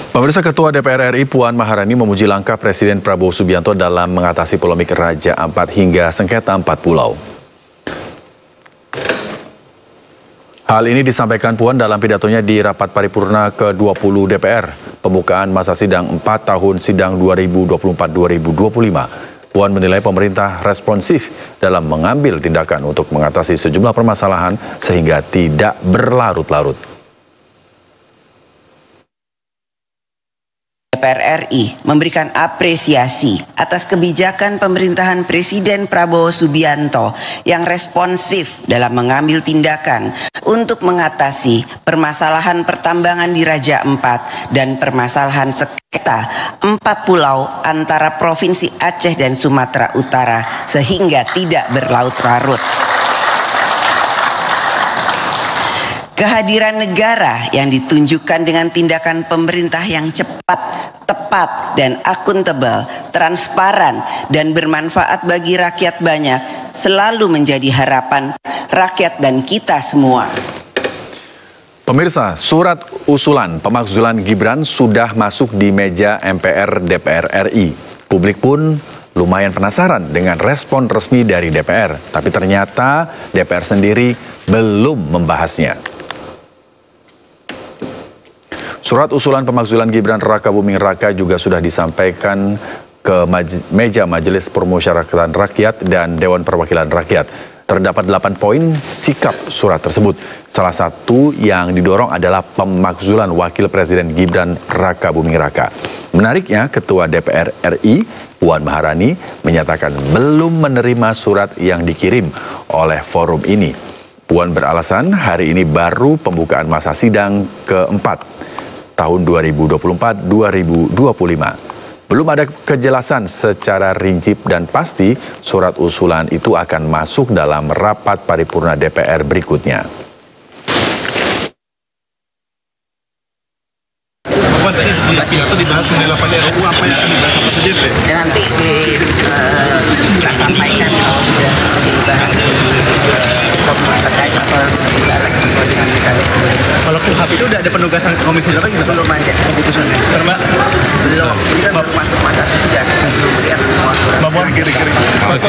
Pemirsa, Ketua DPR RI Puan Maharani memuji langkah Presiden Prabowo Subianto dalam mengatasi polemik Raja Ampat hingga sengketa 4 pulau. Hal ini disampaikan Puan dalam pidatonya di rapat paripurna ke-20 DPR, pembukaan masa sidang 4 tahun sidang 2024-2025. Puan menilai pemerintah responsif dalam mengambil tindakan untuk mengatasi sejumlah permasalahan sehingga tidak berlarut-larut. DPR RI memberikan apresiasi atas kebijakan pemerintahan Presiden Prabowo Subianto yang responsif dalam mengambil tindakan untuk mengatasi permasalahan pertambangan di Raja Ampat dan permasalahan sengketa 4 pulau antara Provinsi Aceh dan Sumatera Utara sehingga tidak berlarut-larut. Kehadiran negara yang ditunjukkan dengan tindakan pemerintah yang cepat, tepat, dan akuntabel, transparan, dan bermanfaat bagi rakyat banyak selalu menjadi harapan rakyat dan kita semua. Pemirsa, surat usulan pemakzulan Gibran sudah masuk di meja MPR DPR RI. Publik pun lumayan penasaran dengan respon resmi dari DPR, tapi ternyata DPR sendiri belum membahasnya. Surat usulan pemakzulan Gibran Rakabuming Raka juga sudah disampaikan ke meja Majelis Permusyawaratan Rakyat dan Dewan Perwakilan Rakyat. Terdapat 8 poin sikap surat tersebut. Salah satu yang didorong adalah pemakzulan Wakil Presiden Gibran Rakabuming Raka. Menariknya, Ketua DPR RI Puan Maharani menyatakan belum menerima surat yang dikirim oleh forum ini. Puan beralasan hari ini baru pembukaan masa sidang keempat tahun 2024-2025. Belum ada kejelasan secara rinci dan pasti surat usulan itu akan masuk dalam rapat paripurna DPR berikutnya. Itu dibahas mengenai 8 RUU, apa yang akan dibahas apa saja, Pak? Nanti kita sampaikan kalau sudah dibahas di komisi terkait atau tidak sesuai dengan mekanisme. Kalau KUHP itu udah ada penugasan ke komisi berapa gitu, Pak? Belum ada Keputusannya. Mbak? Belum. Ini kan baru masuk masa sidang, belum lihat semua surat. Mbak Puan, kira-kira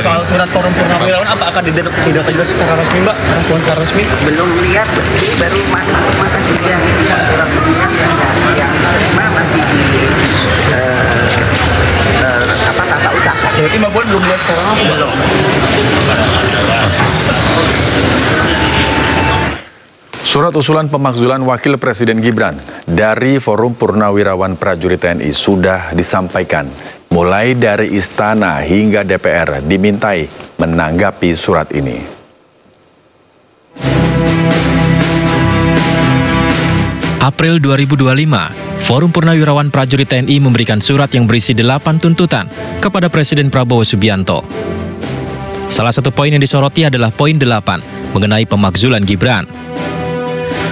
soal surat forum purnawirawan apa akan tidak juga secara resmi, Mbak? Respon secara resmi? Belum lihat, ini baru masuk masa sidang, semua surat yang diterima masih di tata usaha. Berarti Mbak Puan belum lihat secara langsung? Belum. Surat usulan pemakzulan Wakil Presiden Gibran dari Forum Purnawirawan Prajurit TNI sudah disampaikan. Mulai dari Istana hingga DPR dimintai menanggapi surat ini. April 2025, Forum Purnawirawan Prajurit TNI memberikan surat yang berisi 8 tuntutan kepada Presiden Prabowo Subianto. Salah satu poin yang disoroti adalah poin 8 mengenai pemakzulan Gibran.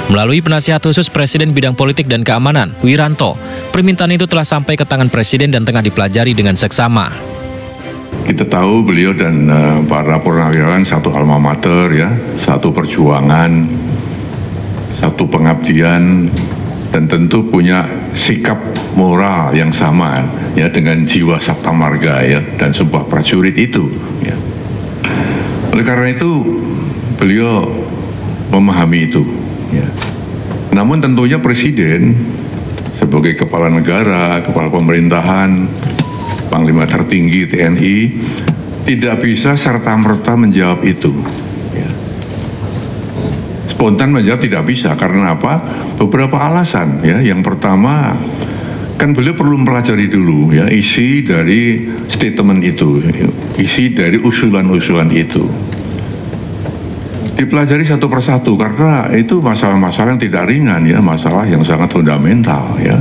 Melalui penasihat khusus Presiden Bidang Politik dan Keamanan, Wiranto, permintaan itu telah sampai ke tangan Presiden dan tengah dipelajari dengan seksama. Kita tahu beliau dan para purnawirawan satu alma mater ya, satu perjuangan, satu pengabdian, dan tentu punya sikap moral yang sama ya dengan jiwa sabta marga ya dan sebuah prajurit itu ya. Oleh karena itu beliau memahami itu ya. Namun tentunya Presiden sebagai kepala negara, kepala pemerintahan, Panglima tertinggi TNI tidak bisa serta-merta menjawab itu ya. Spontan menjawab tidak bisa, karena apa? Beberapa alasan ya. Yang pertama, kan beliau perlu mempelajari dulu ya isi dari statement itu, isi dari usulan-usulan itu. Dipelajari satu persatu, karena itu masalah-masalah yang tidak ringan ya, masalah yang sangat fundamental ya.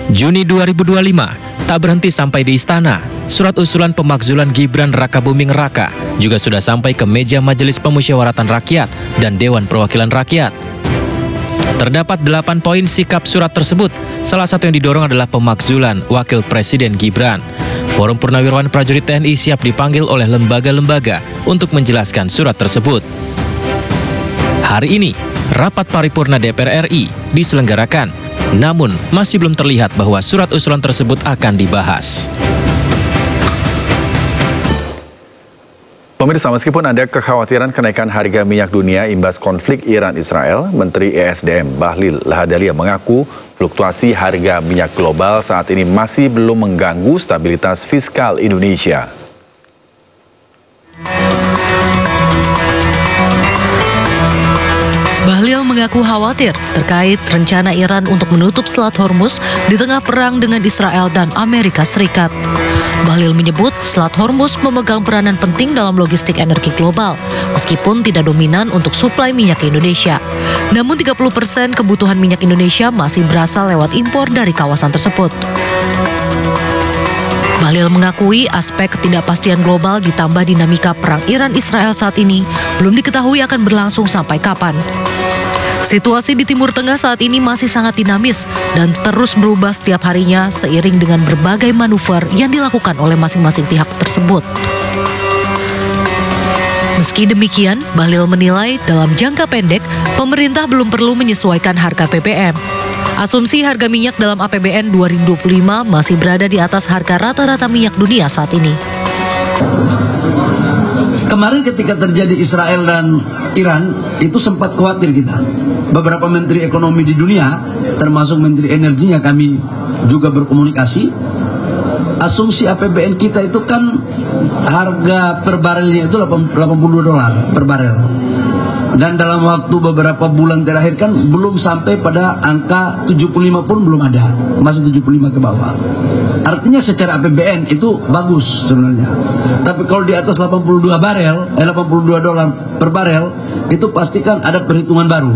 Juni 2025, tak berhenti sampai di Istana. Surat usulan pemakzulan Gibran Rakabuming Raka juga sudah sampai ke meja Majelis Permusyawaratan Rakyat dan Dewan Perwakilan Rakyat. Terdapat 8 poin sikap surat tersebut. Salah satu yang didorong adalah pemakzulan Wakil Presiden Gibran. Forum Purnawirawan Prajurit TNI siap dipanggil oleh lembaga-lembaga untuk menjelaskan surat tersebut. Hari ini, rapat paripurna DPR RI diselenggarakan. Namun, masih belum terlihat bahwa surat usulan tersebut akan dibahas. Pemirsa, meskipun ada kekhawatiran kenaikan harga minyak dunia imbas konflik Iran-Israel, Menteri ESDM Bahlil Lahadalia mengaku fluktuasi harga minyak global saat ini masih belum mengganggu stabilitas fiskal Indonesia. Bahlil mengaku khawatir terkait rencana Iran untuk menutup Selat Hormuz di tengah perang dengan Israel dan Amerika Serikat. Bahlil menyebut Selat Hormuz memegang peranan penting dalam logistik energi global, meskipun tidak dominan untuk suplai minyak ke Indonesia. Namun 30% kebutuhan minyak Indonesia masih berasal lewat impor dari kawasan tersebut. Bahlil mengakui aspek ketidakpastian global ditambah dinamika perang Iran-Israel saat ini belum diketahui akan berlangsung sampai kapan. Situasi di Timur Tengah saat ini masih sangat dinamis dan terus berubah setiap harinya seiring dengan berbagai manuver yang dilakukan oleh masing-masing pihak tersebut. Meski demikian, Bahlil menilai dalam jangka pendek, pemerintah belum perlu menyesuaikan harga BBM. Asumsi harga minyak dalam APBN 2025 masih berada di atas harga rata-rata minyak dunia saat ini. Kemarin ketika terjadi Israel dan Iran, itu sempat khawatir kita. Beberapa menteri ekonomi di dunia, termasuk menteri energinya, kami juga berkomunikasi. Asumsi APBN kita itu kan harga per barelnya itu $82 per barel. Dan dalam waktu beberapa bulan terakhir kan belum sampai pada angka 75 pun belum ada. Masih 75 ke bawah. Artinya secara APBN itu bagus sebenarnya. Tapi kalau di atas $82 per barel, itu pastikan ada perhitungan baru.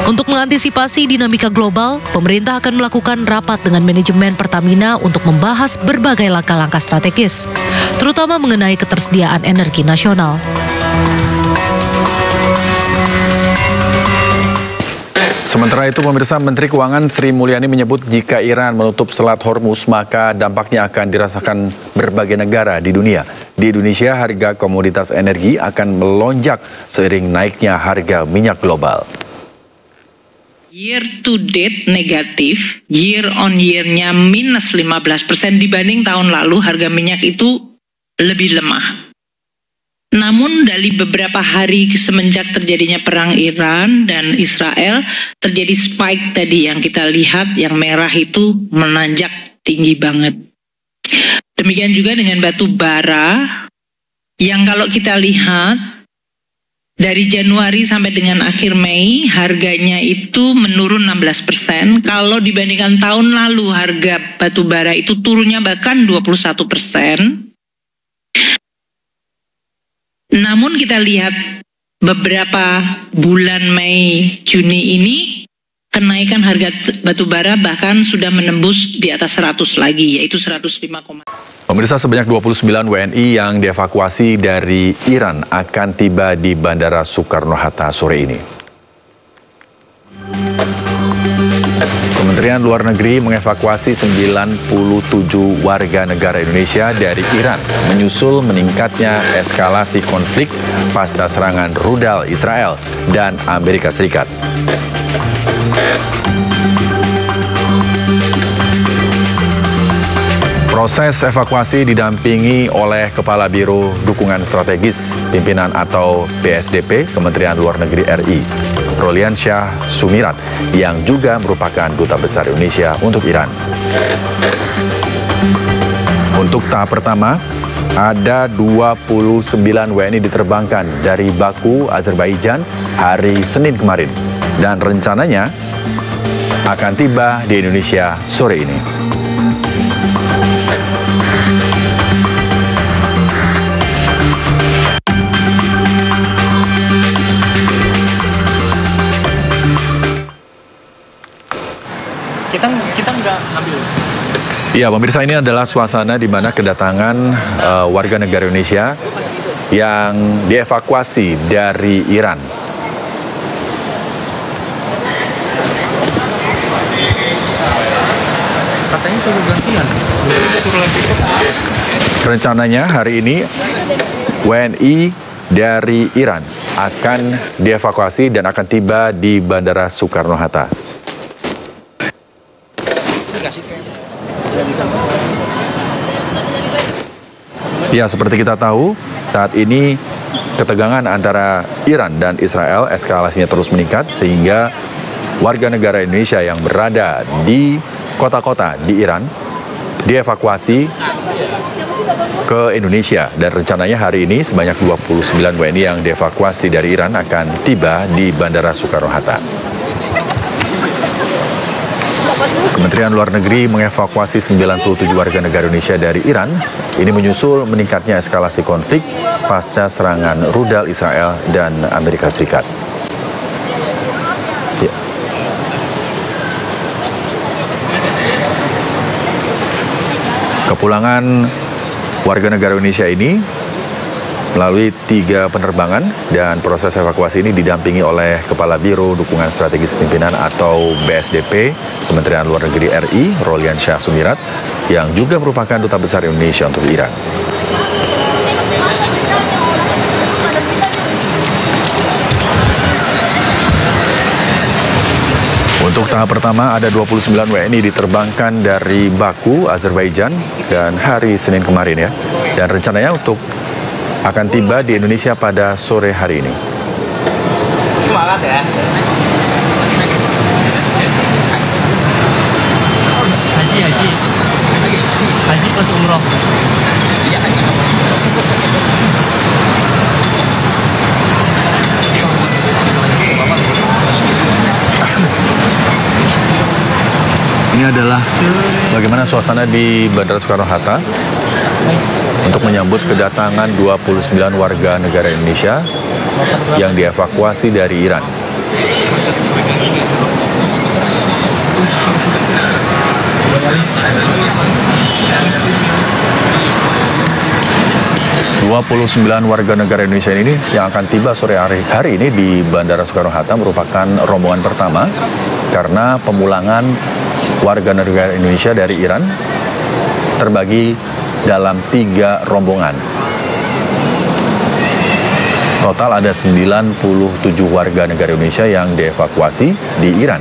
Untuk mengantisipasi dinamika global, pemerintah akan melakukan rapat dengan manajemen Pertamina untuk membahas berbagai langkah-langkah strategis, terutama mengenai ketersediaan energi nasional. Sementara itu, pemirsa, Menteri Keuangan Sri Mulyani menyebut jika Iran menutup Selat Hormuz, maka dampaknya akan dirasakan berbagai negara di dunia. Di Indonesia, harga komoditas energi akan melonjak seiring naiknya harga minyak global. Year to date negatif, year on year-nya minus 15% dibanding tahun lalu harga minyak itu lebih lemah. Namun dari beberapa hari semenjak terjadinya perang Iran dan Israel, terjadi spike tadi yang kita lihat, yang merah itu menanjak tinggi banget. Demikian juga dengan batu bara, yang kalau kita lihat, dari Januari sampai dengan akhir Mei, harganya itu menurun 16%. Kalau dibandingkan tahun lalu, harga batu bara itu turunnya bahkan 21%. Namun kita lihat beberapa bulan Mei, Juni ini kenaikan harga batu bara bahkan sudah menembus di atas 100 lagi, yaitu 105. Pemirsa, sebanyak 29 WNI yang dievakuasi dari Iran akan tiba di Bandara Soekarno-Hatta sore ini. Kementerian Luar Negeri mengevakuasi 97 warga negara Indonesia dari Iran menyusul meningkatnya eskalasi konflik pasca serangan rudal Israel dan Amerika Serikat. Proses evakuasi didampingi oleh Kepala Biro Dukungan Strategis Pimpinan atau BSDP Kementerian Luar Negeri RI, Rolian Syah Sumirat, yang juga merupakan Duta Besar Indonesia untuk Iran. Untuk tahap pertama, ada 29 WNI diterbangkan dari Baku, Azerbaijan hari Senin kemarin, dan rencananya akan tiba di Indonesia sore ini. Kita nggak ambil. Ya, pemirsa, ini adalah suasana di mana kedatangan warga negara Indonesia yang dievakuasi dari Iran. Katanya suruh gantian. Rencananya hari ini WNI dari Iran akan dievakuasi dan akan tiba di Bandara Soekarno-Hatta. Ya, seperti kita tahu, saat ini ketegangan antara Iran dan Israel eskalasinya terus meningkat sehingga warga negara Indonesia yang berada di kota-kota di Iran dievakuasi ke Indonesia, dan rencananya hari ini sebanyak 29 WNI yang dievakuasi dari Iran akan tiba di Bandara Soekarno-Hatta. Kementerian Luar Negeri mengevakuasi 97 warga negara Indonesia dari Iran. Ini menyusul meningkatnya eskalasi konflik pasca serangan rudal Israel dan Amerika Serikat. Ya. Kepulangan warga negara Indonesia ini melalui 3 penerbangan, dan proses evakuasi ini didampingi oleh Kepala Biro Dukungan Strategis Pimpinan atau BSDP Kementerian Luar Negeri RI, Rolian Syah Sumirat, yang juga merupakan Duta Besar Indonesia untuk Iran. Untuk tahap pertama, ada 29 WNI diterbangkan dari Baku, Azerbaijan, dan hari Senin kemarin ya. Dan rencananya akan tiba di Indonesia pada sore hari ini. Semangat ya. Haji plus umroh. Iya, haji plus umroh. Ini adalah bagaimana suasana di Bandara Soekarno-Hatta untuk menyambut kedatangan 29 warga negara Indonesia yang dievakuasi dari Iran. Warga negara Indonesia ini yang akan tiba sore hari ini di Bandara Soekarno-Hatta merupakan rombongan pertama karena pemulangan warga negara Indonesia dari Iran terbagi dalam 3 rombongan. Total ada 97 warga negara Indonesia yang dievakuasi di Iran.